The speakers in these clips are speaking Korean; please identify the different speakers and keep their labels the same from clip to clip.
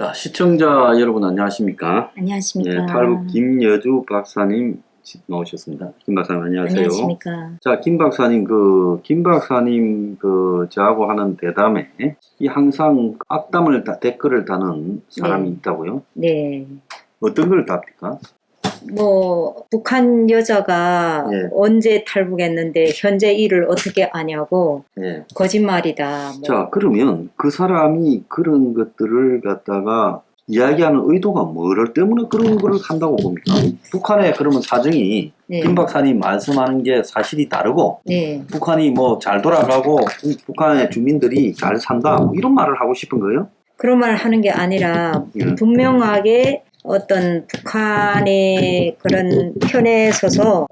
Speaker 1: 자, 시청자 여러분 안녕하십니까?
Speaker 2: 안녕하십니까.
Speaker 1: 탈북 김여주 박사님 나오셨습니다. 김 박사님 안녕하세요.
Speaker 2: 안녕하십니까.
Speaker 1: 자, 김 박사님 저하고 하는 대담에 항상 악담을 댓글을 다는 사람이
Speaker 2: 네.
Speaker 1: 있다고요?
Speaker 2: 네.
Speaker 1: 어떤 걸 답니까?
Speaker 2: 북한 여자가
Speaker 1: 예.
Speaker 2: 언제 탈북했는데 현재 일을 어떻게 아냐고
Speaker 1: 예.
Speaker 2: 거짓말이다.
Speaker 1: 자, 그러면 그 사람이 그런 것들을 갖다가 이야기하는 의도가 뭐를 때문에 그런 걸 한다고 봅니까? 북한의 그러면 사정이
Speaker 2: 네.
Speaker 1: 김 박사님 말씀하는 게 사실이 다르고
Speaker 2: 네.
Speaker 1: 북한이 뭐 잘 돌아가고 북한의 주민들이 잘 산다 뭐 이런 말을 하고 싶은 거예요?
Speaker 2: 그런 말 하는 게 아니라
Speaker 1: 예.
Speaker 2: 분명하게 어떤 북한의 그런 편에 서서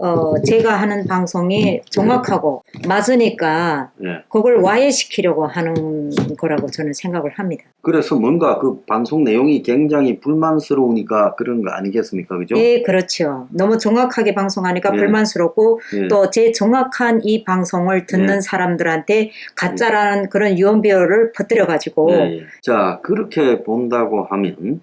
Speaker 2: 제가 하는 방송이 정확하고 맞으니까
Speaker 1: 예.
Speaker 2: 그걸 와해시키려고 하는 거라고 저는 생각을 합니다.
Speaker 1: 그래서 뭔가 그 방송 내용이 굉장히 불만스러우니까 그런 거 아니겠습니까? 그죠?
Speaker 2: 예, 그렇죠. 너무 정확하게 방송하니까
Speaker 1: 예.
Speaker 2: 불만스럽고
Speaker 1: 예.
Speaker 2: 또 제 정확한 이 방송을 듣는
Speaker 1: 예.
Speaker 2: 사람들한테 가짜라는 그런 유언비어를 퍼뜨려가지고
Speaker 1: 예. 자, 그렇게 본다고 하면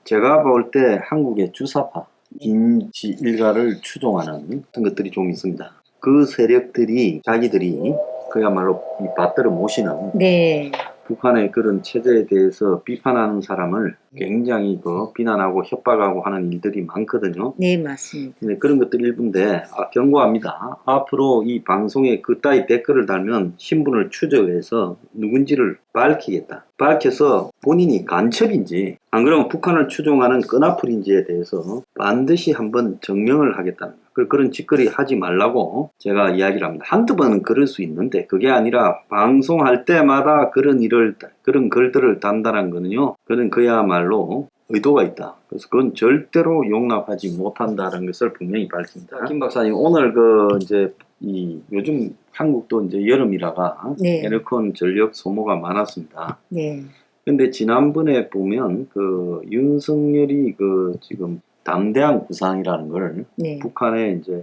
Speaker 1: 제가 볼 때 한국의 주사파 김치 일가를 추종하는 그런 것들이 좀 있습니다. 그 세력들이 자기들이 그야말로 이 받들어 모시는
Speaker 2: 네,
Speaker 1: 북한의 그런 체제에 대해서 비판하는 사람을 굉장히 비난하고 협박하고 하는 일들이 많거든요.
Speaker 2: 네, 맞습니다.
Speaker 1: 네, 그런 것들이 일부인데 경고합니다. 앞으로 이 방송에 그따위 댓글을 달면 신분을 추적해서 누군지를 밝히겠다. 밝혀서 본인이 간첩인지 안 그러면 북한을 추종하는 끈앞풀인지에 대해서 반드시 한번 증명을 하겠다는 거예요. 그런 짓거리 하지 말라고 제가 이야기를 합니다. 한두 번은 그럴 수 있는데 그게 아니라 방송할 때마다 그런 글들을 단단한 거는요. 그건 그야말로 의도가 있다. 그래서 그건 절대로 용납하지 못한다는 것을 분명히 밝힙니다. 김 박사님, 오늘 요즘 한국도 이제 여름이라가
Speaker 2: 네.
Speaker 1: 에어컨 전력 소모가 많았습니다.
Speaker 2: 네,
Speaker 1: 근데 지난번에 보면 윤석열이 지금 담대한 구상이라는 걸
Speaker 2: 네,
Speaker 1: 북한에 이제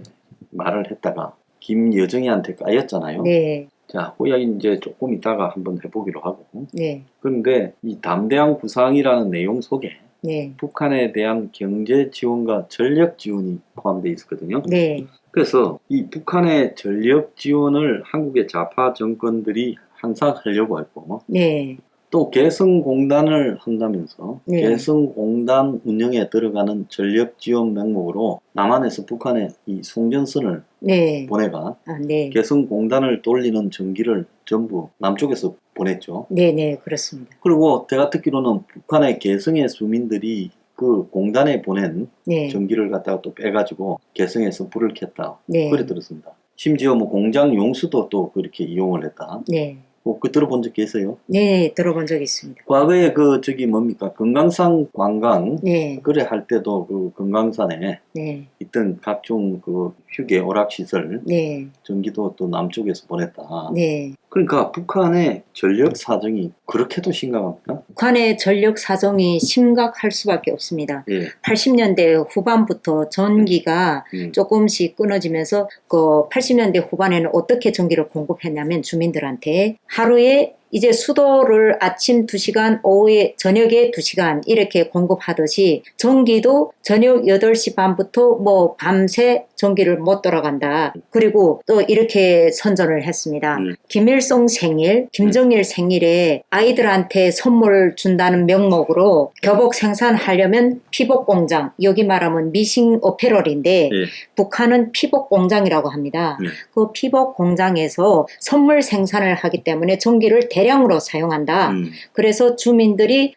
Speaker 1: 말을 했다가 김여정이한테 까였잖아요.
Speaker 2: 네,
Speaker 1: 자, 그 이야기 이제 조금 있다가 한번 해보기로 하고.
Speaker 2: 네,
Speaker 1: 그런데 이 담대한 구상이라는 내용 속에
Speaker 2: 네,
Speaker 1: 북한에 대한 경제 지원과 전력 지원이 포함되어 있었거든요.
Speaker 2: 네,
Speaker 1: 그래서 이 북한의 전력 지원을 한국의 좌파 정권들이 항상 하려고 했고,
Speaker 2: 네,
Speaker 1: 또 개성공단을 한다면서
Speaker 2: 네.
Speaker 1: 개성공단 운영에 들어가는 전력 지원 명목으로 남한에서 북한에 이 송전선을
Speaker 2: 네.
Speaker 1: 보내가
Speaker 2: 네.
Speaker 1: 개성공단을 돌리는 전기를 전부 남쪽에서 보냈죠.
Speaker 2: 네, 네, 그렇습니다.
Speaker 1: 그리고 제가 듣기로는 북한의 개성의 주민들이 그 공단에 보낸
Speaker 2: 네,
Speaker 1: 전기를 갖다가 또 빼가지고 개성에서 불을 켰다.
Speaker 2: 네.
Speaker 1: 그래 들었습니다. 심지어 공장 용수도 또 그렇게 이용을 했다.
Speaker 2: 네,
Speaker 1: 그 들어본 적 계세요?
Speaker 2: 네, 들어본 적이 있습니다.
Speaker 1: 과거에 금강산 관광
Speaker 2: 네,
Speaker 1: 그래 할 때도 그 금강산에
Speaker 2: 네,
Speaker 1: 있던 각종 휴게 오락시설
Speaker 2: 네,
Speaker 1: 전기도 또 남쪽에서 보냈다.
Speaker 2: 네.
Speaker 1: 그러니까 북한의 전력 사정이 그렇게도 심각합니까?
Speaker 2: 북한의 전력 사정이 심각할 수밖에 없습니다.
Speaker 1: 예.
Speaker 2: 80년대 후반부터 전기가 조금씩 끊어지면서 80년대 후반에는 어떻게 전기를 공급했냐면 주민들한테 하루에 이제 수도를 아침 2시간, 오후에 저녁에 2시간 이렇게 공급하듯이 전기도 저녁 8시 반부터 밤새 전기를 못 돌아간다. 그리고 또 이렇게 선전을 했습니다. 김일성 생일, 김정일 생일에 아이들한테 선물 준다는 명목으로 교복 생산하려면 피복 공장, 여기 말하면 미싱 어페럴인데 북한은 피복 공장이라고 합니다. 그 피복 공장에서 선물 생산을 하기 때문에 전기를 대량으로 사용한다. 그래서 주민들이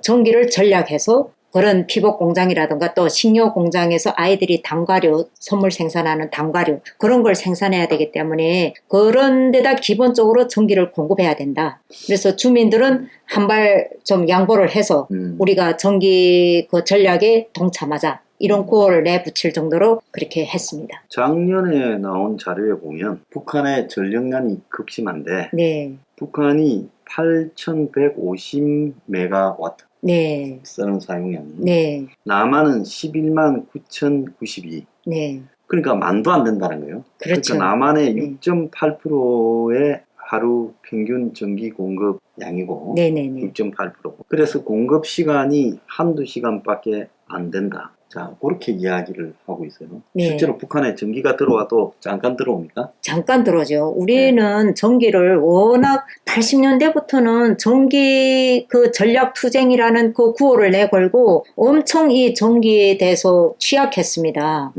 Speaker 2: 전기를 절약해서 그런 피복 공장이라든가 또 식료 공장에서 아이들이 단과류, 선물 생산하는 단과류 그런 걸 생산해야 되기 때문에 그런 데다 기본적으로 전기를 공급해야 된다. 그래서 주민들은 한 발 좀 양보를 해서 우리가 전기 전략에 동참하자. 이런 구호를 내붙일 정도로 그렇게 했습니다.
Speaker 1: 작년에 나온 자료에 보면 북한의 전력난이 극심한데
Speaker 2: 네.
Speaker 1: 북한이 8,150메가와트
Speaker 2: 네.
Speaker 1: 쓰는 사용량.
Speaker 2: 네.
Speaker 1: 남한은 11만 9,092.
Speaker 2: 네.
Speaker 1: 그러니까 만도 안 된다는 거예요.
Speaker 2: 그렇죠.
Speaker 1: 그러니까 남한의 6.8%의 하루 평균 전기 공급 양이고
Speaker 2: 네네네.
Speaker 1: 6.8%. 그래서 공급 시간이 한두 시간밖에 안 된다. 자, 그렇게 이야기를 하고 있어요.
Speaker 2: 네.
Speaker 1: 실제로 북한에 전기가 들어와도 잠깐 들어옵니까?
Speaker 2: 잠깐 들어오죠. 우리는 전기를 워낙 80년대부터는 전기 그 전략 투쟁이라는 그 구호를 내걸고 엄청 이 전기에 대해서 취약했습니다.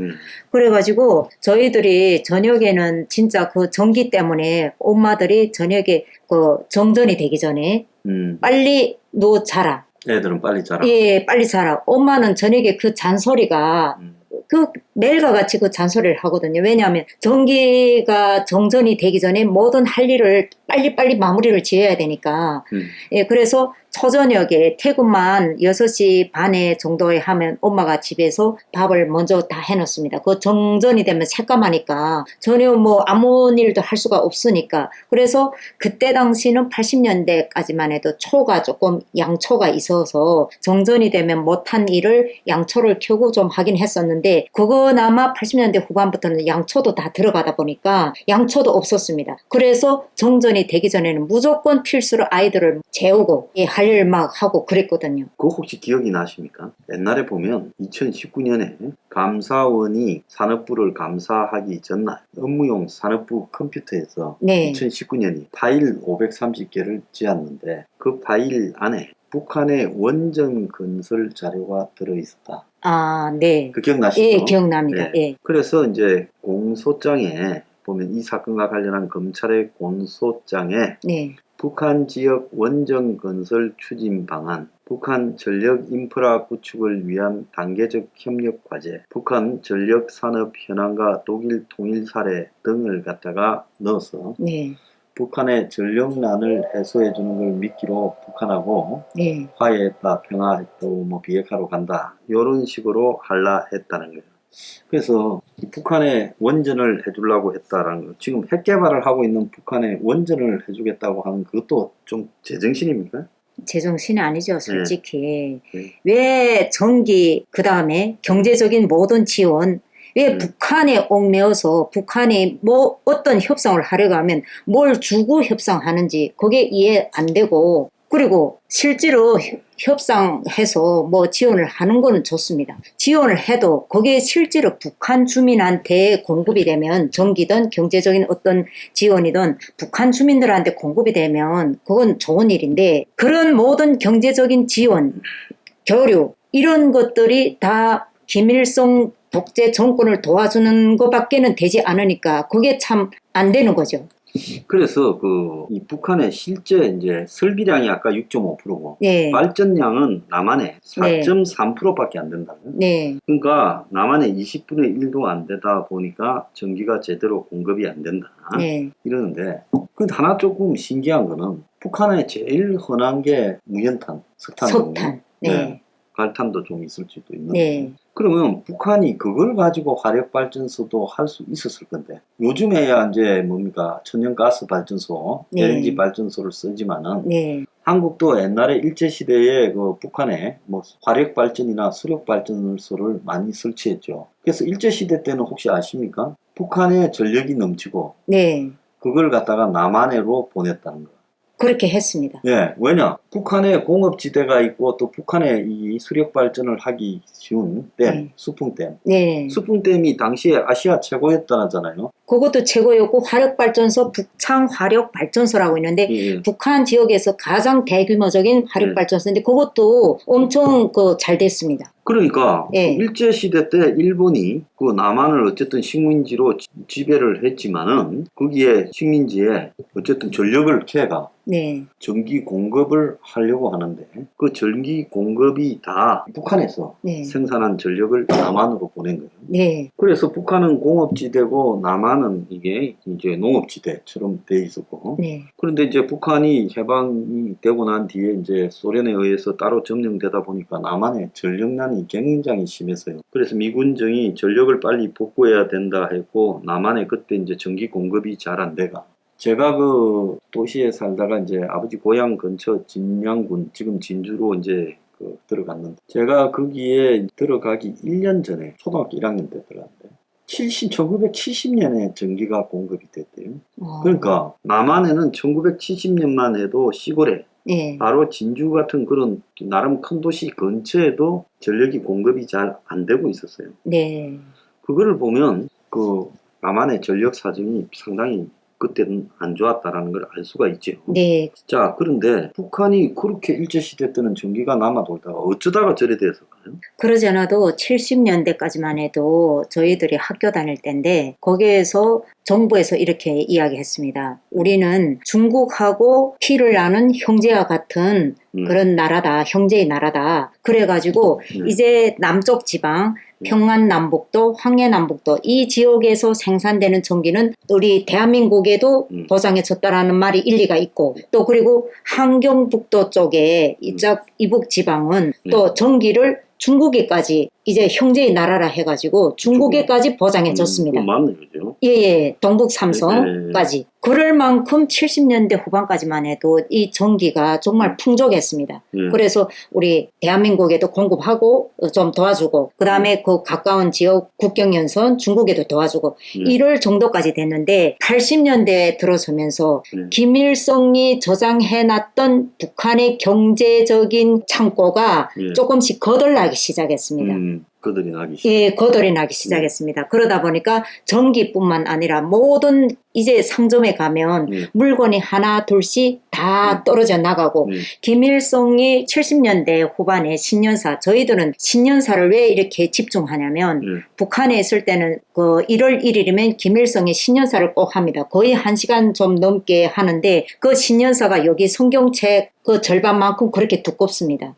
Speaker 2: 그래가지고 저희들이 저녁에는 진짜 그 전기 때문에 엄마들이 저녁에 그 정전이 되기 전에 빨리 너 자라.
Speaker 1: 애들은 빨리 자라.
Speaker 2: 예, 빨리 자라. 엄마는 저녁에 그 잔소리가 그 매일과 같이 그 잔소리를 하거든요. 왜냐하면 전기가 정전이 되기 전에 모든 할 일을 빨리빨리 마무리를 지어야 되니까. 예, 그래서 초저녁에 퇴근만 6시 반에 정도에 하면 엄마가 집에서 밥을 먼저 다 해놓습니다. 그 정전이 되면 새까마니까 전혀 뭐 아무 일도 할 수가 없으니까. 그래서 그때 당시는 80년대까지만 해도 초가 조금 양초가 있어서 정전이 되면 못한 일을 양초를 켜고 좀 하긴 했었는데 그거나마 80년대 후반부터는 양초도 다 들어가다 보니까 양초도 없었습니다. 그래서 정전이 되기 전에는 무조건 필수로 아이들을 재우고 할 일 막 하고 그랬거든요.
Speaker 1: 그거 혹시 기억이 나십니까? 옛날에 보면 2019년에 감사원이 산업부를 감사하기 전날 업무용 산업부 컴퓨터에서
Speaker 2: 네.
Speaker 1: 2019년이 파일 530개를 지었는데 그 파일 안에 북한의 원전 건설 자료가 들어있었다.
Speaker 2: 아, 네.
Speaker 1: 그 기억나시죠?
Speaker 2: 예, 기억납니다.
Speaker 1: 네.
Speaker 2: 예.
Speaker 1: 그래서 이제 공소장에 보면 이 사건과 관련한 검찰의 공소장에
Speaker 2: 네.
Speaker 1: 북한 지역 원전 건설 추진 방안, 북한 전력 인프라 구축을 위한 단계적 협력 과제, 북한 전력 산업 현황과 독일 통일 사례 등을 갖다가 넣어서
Speaker 2: 네.
Speaker 1: 북한의 전력난을 해소해 주는 걸 미끼로 북한하고
Speaker 2: 네.
Speaker 1: 화해했다, 평화했다, 뭐 비핵화로 간다 이런 식으로 할라 했다는 거예요. 그래서 북한에 원전을 해주려고 했다라는 거. 지금 핵 개발을 하고 있는 북한에 원전을 해주겠다고 하는 그것도 좀 제정신입니까?
Speaker 2: 제정신이 아니죠, 솔직히.
Speaker 1: 네.
Speaker 2: 왜 전기, 그 다음에 경제적인 모든 지원, 왜 북한에 얽매여서 북한이 뭐 어떤 협상을 하려고 하면 뭘 주고 협상하는지 그게 이해 안 되고, 그리고 실제로 협상해서 뭐 지원을 하는 거는 좋습니다. 지원을 해도 그게 실제로 북한 주민한테 공급이 되면 전기든 경제적인 어떤 지원이든 북한 주민들한테 공급이 되면 그건 좋은 일인데 그런 모든 경제적인 지원, 교류 이런 것들이 다 김일성 독재 정권을 도와주는 것밖에는 되지 않으니까 그게 참 안 되는 거죠.
Speaker 1: 그래서 이 북한의 실제 이제 설비량이 아까 6.5%고
Speaker 2: 네.
Speaker 1: 발전량은 남한의 4.3%밖에 안 된다는.
Speaker 2: 네.
Speaker 1: 그러니까 남한의 20분의 1도 안 되다 보니까 전기가 제대로 공급이 안 된다.
Speaker 2: 네.
Speaker 1: 이러는데 근데 하나 조금 신기한 거는 북한에 제일 흔한 게 무연탄, 석탄.
Speaker 2: 네.
Speaker 1: 갈탄도 좀 있을 수도 있는데
Speaker 2: 네.
Speaker 1: 그러면 북한이 그걸 가지고 화력발전소도 할 수 있었을 건데 요즘에야 이제 뭡니까 천연가스 발전소,
Speaker 2: 네.
Speaker 1: LNG 발전소를 쓰지만은
Speaker 2: 네.
Speaker 1: 한국도 옛날에 일제시대에 그 북한에 뭐 화력발전이나 수력발전소를 많이 설치했죠. 그래서 일제시대 때는 혹시 아십니까? 북한에 전력이 넘치고
Speaker 2: 네.
Speaker 1: 그걸 갖다가 남한으로 보냈다는 거예요.
Speaker 2: 그렇게 했습니다.
Speaker 1: 예, 왜냐? 북한에 공업지대가 있고 또 북한에 이 수력발전을 하기 쉬운 댐, 수풍댐.
Speaker 2: 네.
Speaker 1: 수풍댐이 당시에 아시아 최고였다잖아요.
Speaker 2: 그것도 최고였고 화력발전소 북창 화력발전소라고 있는데
Speaker 1: 예.
Speaker 2: 북한 지역에서 가장 대규모적인 화력발전소인데 그것도 엄청 잘 됐습니다.
Speaker 1: 그러니까
Speaker 2: 예.
Speaker 1: 일제시대 때 일본이 그 남한을 어쨌든 식민지로 지배를 했지만은 거기에 식민지에 어쨌든 전력을 캐가
Speaker 2: 네.
Speaker 1: 전기 공급을 하려고 하는데 그 전기 공급이 다 북한에서
Speaker 2: 네.
Speaker 1: 생산한 전력을 남한으로 보낸 거예요.
Speaker 2: 네.
Speaker 1: 그래서 북한은 공업지대고 남한은 이게 이제 농업지대처럼 돼 있었고.
Speaker 2: 네.
Speaker 1: 그런데 이제 북한이 해방이 되고 난 뒤에 이제 소련에 의해서 따로 점령되다 보니까 남한의 전력난이 굉장히 심했어요. 그래서 미군정이 전력을 빨리 복구해야 된다 했고 남한에 그때 이제 전기 공급이 잘 안 돼가. 제가 그 도시에 살다가 이제 아버지 고향 근처 진양군, 지금 진주로 이제 들어갔는데, 제가 거기에 들어가기 1년 전에 초등학교 1학년 때 들어갔는데, 1970년에 전기가 공급이 됐대요.
Speaker 2: 어,
Speaker 1: 그러니까 남한에는 1970년만 해도 시골에
Speaker 2: 예,
Speaker 1: 바로 진주 같은 그런 나름 큰 도시 근처에도 전력이 공급이 잘 안 되고 있었어요.
Speaker 2: 네,
Speaker 1: 그거를 보면 그 남한의 전력 사정이 상당히 그때는 안 좋았다라는 걸 알 수가 있죠.
Speaker 2: 네.
Speaker 1: 자, 그런데 북한이 그렇게 일제시대 때는 전기가 남아 돌다가 어쩌다가 저래 됐을까요?
Speaker 2: 그러지 않아도 70년대까지만 해도 저희들이 학교 다닐 때인데 거기에서 정부에서 이렇게 이야기했습니다. 우리는 중국하고 피를 나눈 형제와 같은 그런 나라다, 형제의 나라다. 그래가지고 이제 남쪽 지방 평안남북도, 황해남북도 이 지역에서 생산되는 전기는 우리 대한민국에도 보장해줬다라는 말이 일리가 있고 또 그리고 함경북도 쪽에 이북 지방은 또 전기를 중국에까지 이제 형제의 나라라 해가지고 중국에까지 보장해줬습니다.
Speaker 1: 맞네요, 그죠?
Speaker 2: 예, 동북 삼성까지. 그럴 만큼 70년대 후반까지만 해도 이 전기가 정말 풍족했습니다. 그래서 우리 대한민국에도 공급하고 좀 도와주고 그 다음에 그 가까운 지역 국경연선 중국에도 도와주고 이럴 정도까지 됐는데 80년대에 들어서면서 김일성이 저장해놨던 북한의 경제적인 창고가 조금씩 거덜나기 시작했습니다.
Speaker 1: 거들이 나기
Speaker 2: 예, 거덜이 나기 시작했습니다. 그러다 보니까 전기뿐만 아니라 모든 이제 상점에 가면 물건이 하나 둘씩 다 떨어져 나가고 김일성이 70년대 후반에 신년사 저희들은 신년사를 왜 이렇게 집중하냐면 북한에 있을 때는 그 1월 1일이면 김일성의 신년사를 꼭 합니다. 거의 1시간 좀 넘게 하는데 그 신년사가 여기 성경책 그 절반만큼 그렇게 두껍습니다.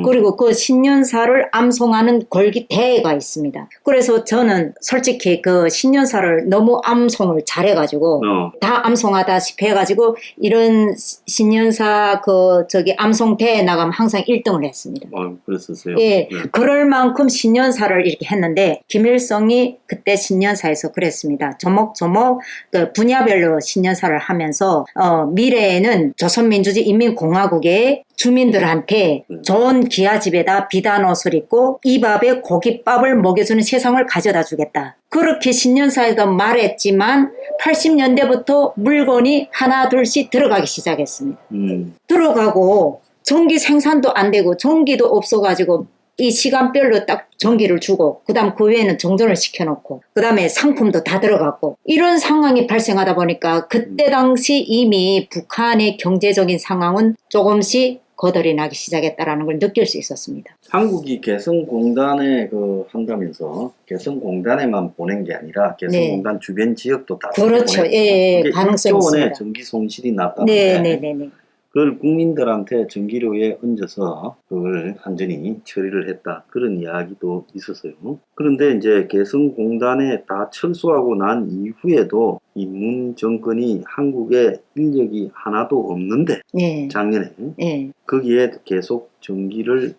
Speaker 2: 그리고 그 신년사를 암송하는 걸기대회가 있습니다. 그래서 저는 솔직히 그 신년사를 너무 암송을 잘해가지고 다 암송하다시피 해가지고 이런 신년사 그 저기 암송대회 나가면 항상 1등을 했습니다.
Speaker 1: 그랬었어요.
Speaker 2: 예, 그럴 만큼 신년사를 이렇게 했는데 김일성이 그때 신년사에서 그랬습니다. 조목조목 그 분야별로 신년사를 하면서 미래에는 조선민주주의 인민공화국의 주민들한테 좋은 기아집에다 비단 옷을 입고 이 밥에 고깃밥을 먹여주는 세상을 가져다 주겠다. 그렇게 신년사에도 말했지만 80년대부터 물건이 하나 둘씩 들어가기 시작했습니다. 들어가고 전기 생산도 안 되고 전기도 없어가지고 이 시간별로 딱 전기를 주고 그다음 그 외에는 정전을 시켜놓고 그다음에 상품도 다 들어갔고 이런 상황이 발생하다 보니까 그때 당시 이미 북한의 경제적인 상황은 조금씩 거덜이 나기 시작했다라는 걸 느낄 수 있었습니다.
Speaker 1: 한국이 개성공단에 한다면서 개성공단에만 보낸 게 아니라 개성공단 주변 지역도 다
Speaker 2: 그렇죠. 예, 가능성이 있습니다.
Speaker 1: 1조 원의 전기 손실이 났다는데
Speaker 2: 네네네.
Speaker 1: 그걸 국민들한테 전기료에 얹어서 그걸 완전히 처리를 했다. 그런 이야기도 있었어요. 그런데 이제 개성공단에 다 철수하고 난 이후에도 이 문 정권이 한국에 인력이 하나도 없는데 작년에 거기에 계속 전기를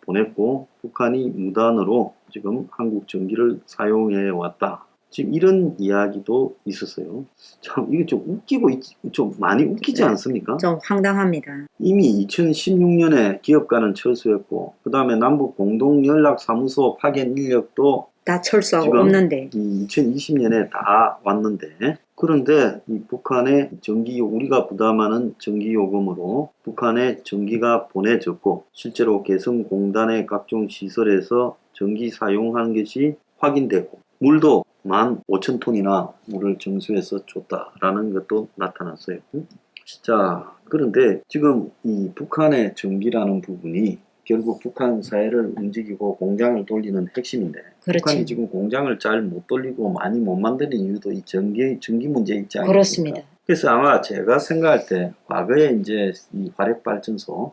Speaker 1: 보냈고 북한이 무단으로 지금 한국 전기를 사용해 왔다. 지금 이런 이야기도 있었어요. 참 이게 좀 웃기고 좀 많이 웃기지 않습니까?
Speaker 2: 좀 황당합니다.
Speaker 1: 이미 2016년에 기업가는 철수했고 그 다음에 남북 공동연락사무소 파견 인력도
Speaker 2: 다 철수하고 없는데
Speaker 1: 2020년에 다 왔는데 그런데 이 북한의 우리가 부담하는 전기요금으로 북한에 전기가 보내졌고 실제로 개성공단의 각종 시설에서 전기 사용한 것이 확인되고 물도 15,000톤이나 물을 정수해서 줬다라는 것도 나타났어요. 자, 그런데 지금 이 북한의 전기라는 부분이 결국 북한 사회를 움직이고 공장을 돌리는 핵심인데
Speaker 2: 그렇지.
Speaker 1: 북한이 지금 공장을 잘 못 돌리고 많이 못 만드는 이유도 이 전기 문제 있지 않습니까?
Speaker 2: 그렇습니다.
Speaker 1: 그래서 아마 제가 생각할 때 과거에 이제 이 화력발전소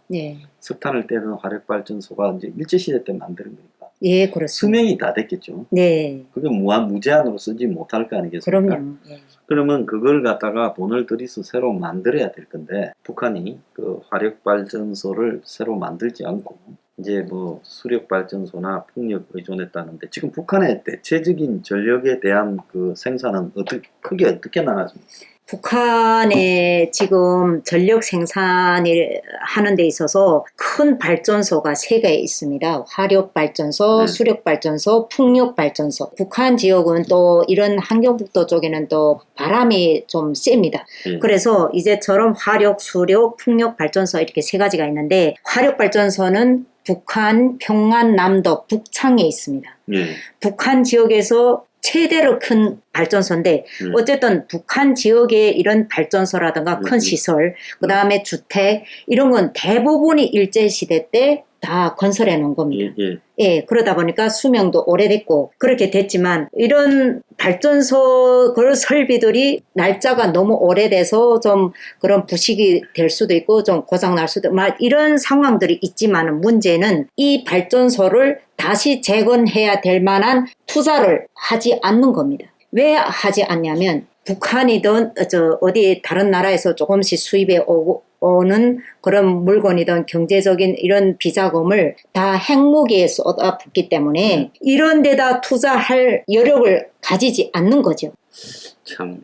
Speaker 1: 석탄을 떼는 화력발전소가 이제 일제시대 때 만드는 거니까
Speaker 2: 예, 그렇습니다.
Speaker 1: 수명이 다 됐겠죠.
Speaker 2: 네.
Speaker 1: 그게 무제한으로 쓰지 못할 거 아니겠습니까?
Speaker 2: 그럼요.
Speaker 1: 그러면 그걸 갖다가 돈을 들여서 새로 만들어야 될 건데 북한이 그 화력발전소를 새로 만들지 않고 이제 뭐 수력발전소나 풍력 의존했다는데 지금 북한의 대체적인 전력에 대한 그 생산은 크게 어떻게 나눠집니까?
Speaker 2: 북한에 지금 전력 생산을 하는 데 있어서 큰 발전소가 3개 있습니다. 화력발전소,
Speaker 1: 네.
Speaker 2: 수력발전소, 풍력발전소. 북한 지역은 또 이런 함경북도 쪽에는 또 바람이 좀 셉니다.
Speaker 1: 예.
Speaker 2: 그래서 이제처럼 화력, 수력, 풍력발전소 이렇게 3가지가 있는데 화력발전소는 북한 평안 남도 북창에 있습니다.
Speaker 1: 예.
Speaker 2: 북한 지역에서 최대로 큰 발전소인데 어쨌든 북한 지역의 이런 발전소라든가 큰 시설, 그 다음에 주택 이런 건 대부분이 일제시대 때 다 건설해 놓은 겁니다. 예, 그러다 보니까 수명도 오래됐고 그렇게 됐지만 이런 발전소 그 설비들이 날짜가 너무 오래돼서 좀 그런 부식이 될 수도 있고 좀 고장 날 수도 있고 막 이런 상황들이 있지만은 문제는 이 발전소를 다시 재건해야 될 만한 투자를 하지 않는 겁니다. 왜 하지 않냐면 북한이든 어디 다른 나라에서 조금씩 수입해 오는 그런 물건이든 경제적인 이런 비자금을 다 핵무기에 쏟아붓기 때문에 이런 데다 투자할 여력을 가지지 않는 거죠.
Speaker 1: 참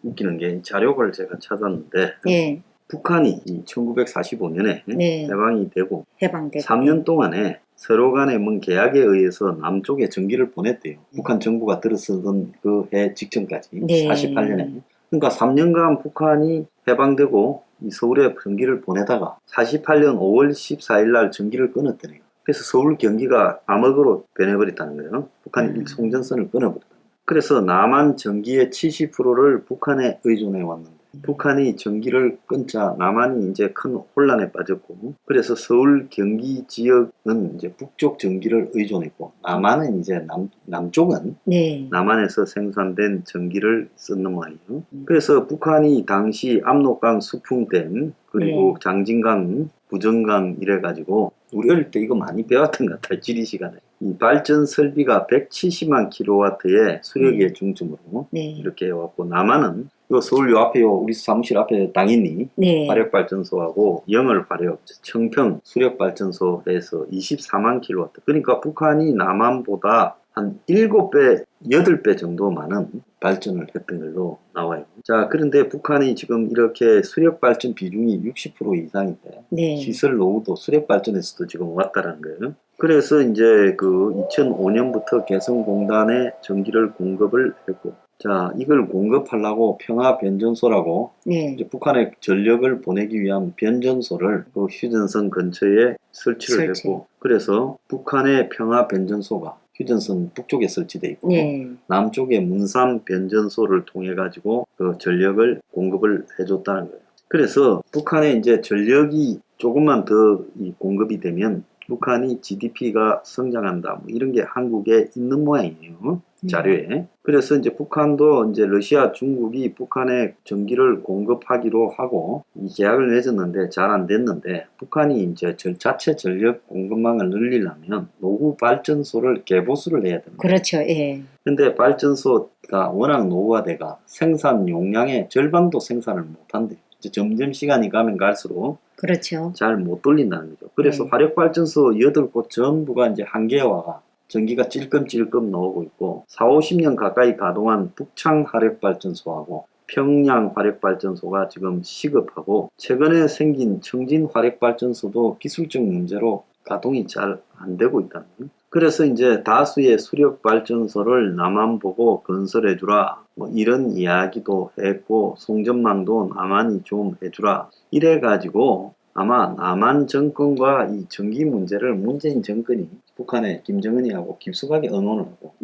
Speaker 1: 웃기는 게 자료를 제가 찾았는데
Speaker 2: 예.
Speaker 1: 북한이 1945년에
Speaker 2: 네.
Speaker 1: 해방이 되고
Speaker 2: 해방되고
Speaker 1: 3년 동안에 서로 간의 뭔 계약에 의해서 남쪽에 전기를 보냈대요. 북한 정부가 들어서던 그 해 직전까지
Speaker 2: 네.
Speaker 1: 48년에. 그러니까 3년간 북한이 해방되고 이 서울에 전기를 보내다가 48년 5월 14일 날 전기를 끊었대요. 그래서 서울 경기가 암흑으로 변해버렸다는 거예요. 북한이 송전선을 끊어버렸다. 그래서 남한 전기의 70%를 북한에 의존해 왔는데 북한이 전기를 끊자 남한이 이제 큰 혼란에 빠졌고 그래서 서울 경기 지역은 이제 북쪽 전기를 의존했고 남한은 이제 남쪽은
Speaker 2: 네.
Speaker 1: 남한에서 생산된 전기를 쓰는 모양이에요. 그래서 북한이 당시 압록강 수풍댐 그리고
Speaker 2: 네.
Speaker 1: 장진강 부정강 이래가지고 우리 어릴 때 이거 많이 배웠던 것 같아요. 지리 시간에. 이 발전 설비가 170만 킬로와트의 수력의 중점으로
Speaker 2: 네.
Speaker 1: 이렇게 해왔고 남한은 요 서울 요 앞에 우리 사무실 앞에 당연히
Speaker 2: 네.
Speaker 1: 화력발전소하고 영월 화력, 청평 수력발전소에서 24만 킬로와트. 그러니까 북한이 남한보다 한 7배, 8배 정도 많은 발전을 했던 걸로 나와요. 자, 그런데 북한이 지금 이렇게 수력발전 비중이 60% 이상인데
Speaker 2: 네.
Speaker 1: 시설 노후도 수력발전에서도 지금 왔다라는 거예요. 그래서 이제 그 2005년부터 개성공단에 전기를 공급을 했고 자, 이걸 공급하려고 평화변전소라고
Speaker 2: 네.
Speaker 1: 이제 북한에 전력을 보내기 위한 변전소를 그 휴전선 근처에 설치를 했고 그래서 북한의 평화변전소가 휴전선 북쪽에 설치되어 있고
Speaker 2: 네.
Speaker 1: 남쪽에 문산 변전소를 통해 가지고 그 전력을 공급을 해줬다는 거예요. 그래서 북한에 이제 전력이 조금만 더 공급이 되면 북한이 GDP가 성장한다. 뭐 이런 게 한국에 있는 모양이에요. 자료에. 그래서 이제 북한도 이제 러시아, 중국이 북한에 전기를 공급하기로 하고 이 계약을 맺었는데 잘 안 됐는데 북한이 이제 자체 전력 공급망을 늘리려면 노후 발전소를 개보수를 해야 됩니다.
Speaker 2: 그렇죠. 예.
Speaker 1: 근데 발전소가 워낙 노후화돼가 생산 용량의 절반도 생산을 못 한대요. 이제 점점 시간이 가면 갈수록
Speaker 2: 그렇죠.
Speaker 1: 잘 못 돌린다는 거죠. 그래서 화력발전소 8곳 전부가 이제 한계화가 전기가 찔끔찔끔 나오고 있고 40-50년 가까이 가동한 북창 화력발전소하고 평양 화력발전소가 지금 시급하고 최근에 생긴 청진 화력발전소도 기술적 문제로 가동이 잘 안 되고 있다는 거예요. 그래서 이제 다수의 수력 발전소를 남한 보고 건설해 주라 뭐 이런 이야기도 했고 송전망도 남한이 좀 해주라 이래 가지고 아마 남한 정권과 이 전기 문제를 문재인 정권이 북한의 김정은이하고 깊숙하게 의논을 하고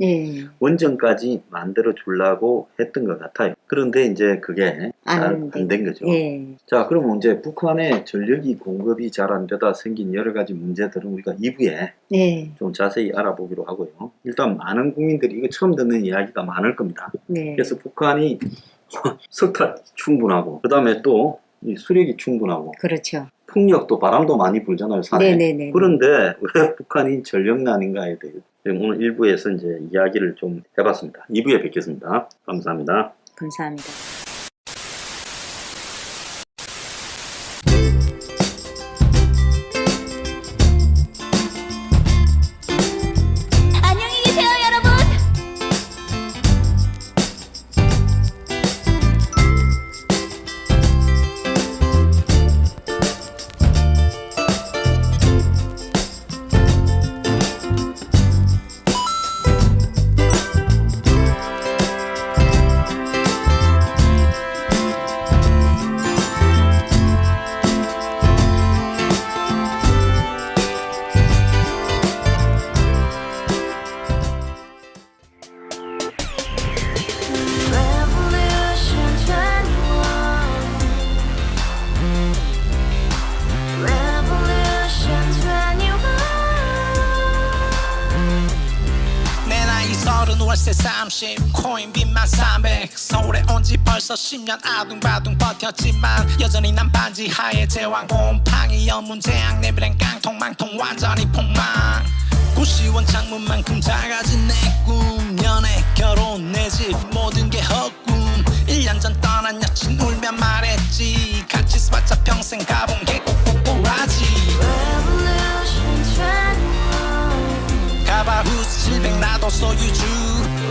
Speaker 1: 원전까지 만들어 주려고 했던 것 같아요. 그런데 이제 그게 잘 안 된 거죠. 자, 그러면 이제 북한의 전력이 공급이 잘 안 되다 생긴 여러 가지 문제들은 우리가 2부에 좀 자세히 알아보기로 하고요. 일단 많은 국민들이 이거 처음 듣는 이야기가 많을 겁니다. 그래서 북한이 석탄 충분하고 그 다음에 또 이 수력이 충분하고
Speaker 2: 그렇죠.
Speaker 1: 풍력도 바람도 많이 불잖아요, 산에. 그런데 왜 북한이 전력난인가에 대해 오늘 1부에서 이제 이야기를 좀 해봤습니다. 2부에 뵙겠습니다. 감사합니다.
Speaker 2: 감사합니다.
Speaker 3: 시세 30 코인빚만 300 서울에 온 지 벌써 10년 아둥바둥 버텼지만 여전히 난 반지 하에 제왕 곰팡이 연문제약 내비랭 깡통망통 완전히 폭망 고시원 창문만큼 작아진 내 꿈 연애 결혼 내 집 모든 게 헛꿈 1년 전 떠난 여친 울며 말했지 같이 써봤자 평생 가본 게 꼬꼬꼬라지
Speaker 4: Revolution 21
Speaker 3: 가바후스 700 나도 소유주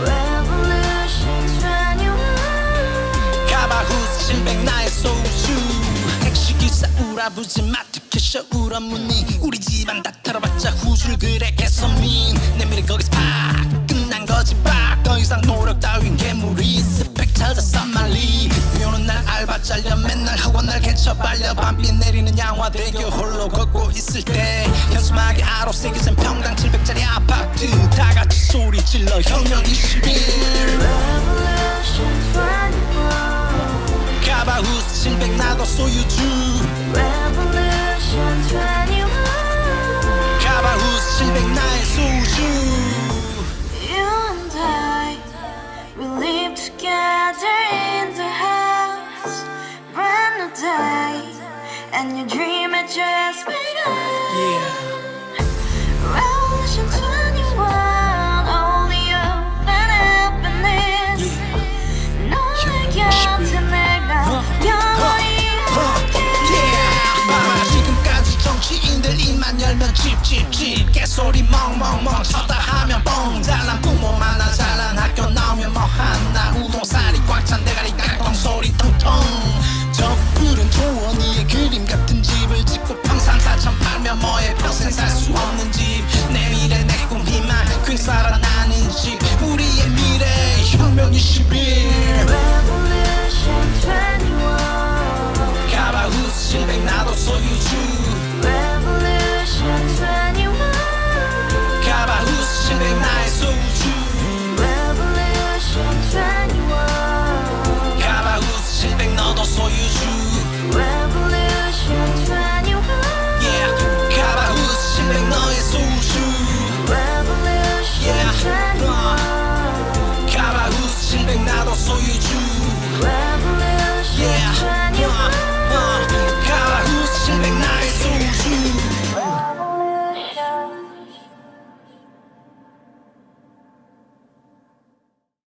Speaker 4: Revolution 21
Speaker 3: 가바후스 700 나의 소유주 택시기사 우라부지 마트 캐셔 울어무니 우리 집안 다 털어봤자 후줄 그래 개선민 내 미래 거기서 팍 끝난 거지 팍더 이상 노력 따윈 괴물이 스펙 찾아서 말리 비오는 날 알바 잘려 맨날 학원 날 개쳐 빨려 밤비 내리는 양화대교 홀로 걷고 있을 때 현수막에 아로 새겨진 평당 700짜리 아파트 다 같이 소리 질러 혁명 21
Speaker 4: Revolution 21
Speaker 3: 가바후스 700 나도 소유주
Speaker 4: Revolution 21
Speaker 3: 가바후스 700 나의 소유주
Speaker 4: You and I, we live together in the house. Brand new day, and your dream had just begun.
Speaker 3: Yeah.
Speaker 4: Revolution 21, only hope and happiness. 너의 곁에 내가 영원히
Speaker 3: 봐봐 지금까지 정치인들 입만 열면 찝찝찝 개소리 멍멍멍 쳤다 하면 뻥 잘난 부모 만나 잘난 학교 나오면 뭐 하나 우동살이 꽉 찬 대가리 깡통 소리 텅텅 저 푸른 조원이의 그림 같은 집을 짓고 평상사천 팔면 뭐해 평생 살 수 없는 집 내 미래 내 꿈 희망 퀸 살아나는 집 우리의 미래 혁명 21
Speaker 4: Revolution 21
Speaker 3: 가바후스 700 나도 소유주
Speaker 4: Revolution 21